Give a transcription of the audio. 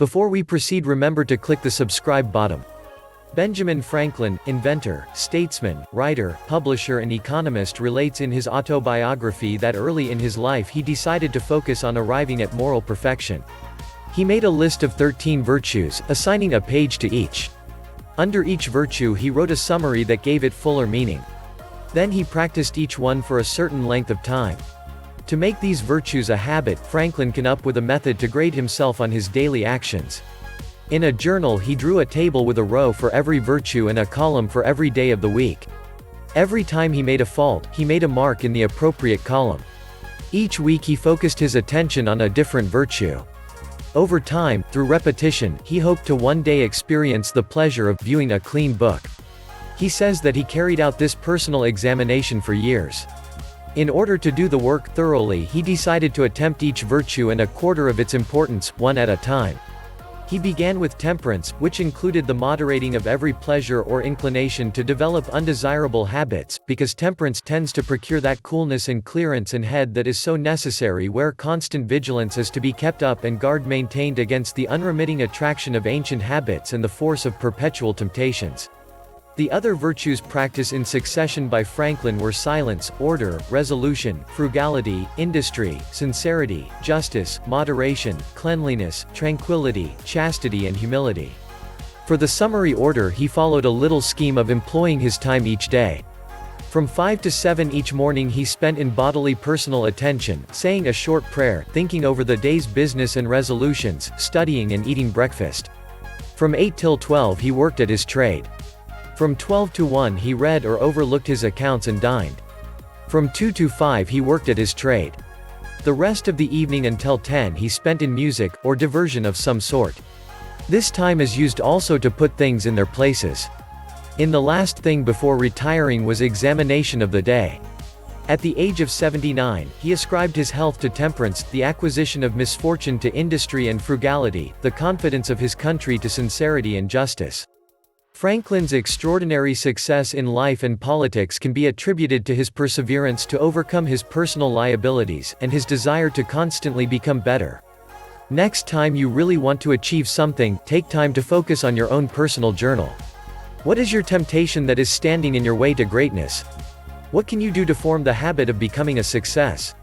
Before we proceed, remember to click the subscribe button. Benjamin Franklin, inventor, statesman, writer, publisher and economist, relates in his autobiography that early in his life he decided to focus on arriving at moral perfection. He made a list of 13 virtues, assigning a page to each. Under each virtue he wrote a summary that gave it fuller meaning. Then he practiced each one for a certain length of time. To make these virtues a habit, Franklin came up with a method to grade himself on his daily actions. In a journal he drew a table with a row for every virtue and a column for every day of the week. Every time he made a fault, he made a mark in the appropriate column. Each week he focused his attention on a different virtue. Over time, through repetition, he hoped to one day experience the pleasure of viewing a clean book. He says that he carried out this personal examination for years. In order to do the work thoroughly, he decided to attempt each virtue and a quarter of its importance, one at a time. He began with temperance, which included the moderating of every pleasure or inclination to develop undesirable habits, because temperance tends to procure that coolness and clearance in head that is so necessary where constant vigilance is to be kept up and guard maintained against the unremitting attraction of ancient habits and the force of perpetual temptations. The other virtues practiced in succession by Franklin were silence, order, resolution, frugality, industry, sincerity, justice, moderation, cleanliness, tranquility, chastity and humility. For the summary order he followed a little scheme of employing his time each day. From 5 to 7 each morning he spent in bodily personal attention, saying a short prayer, thinking over the day's business and resolutions, studying and eating breakfast. From 8 till 12 he worked at his trade. From 12 to 1 he read or overlooked his accounts and dined. From 2 to 5 he worked at his trade. The rest of the evening until 10 he spent in music, or diversion of some sort. This time is used also to put things in their places. In the last thing before retiring was examination of the day. At the age of 79, he ascribed his health to temperance, the acquisition of misfortune to industry and frugality, the confidence of his country to sincerity and justice. Franklin's extraordinary success in life and politics can be attributed to his perseverance to overcome his personal liabilities, and his desire to constantly become better. Next time you really want to achieve something, take time to focus on your own personal journal. What is your temptation that is standing in your way to greatness? What can you do to form the habit of becoming a success?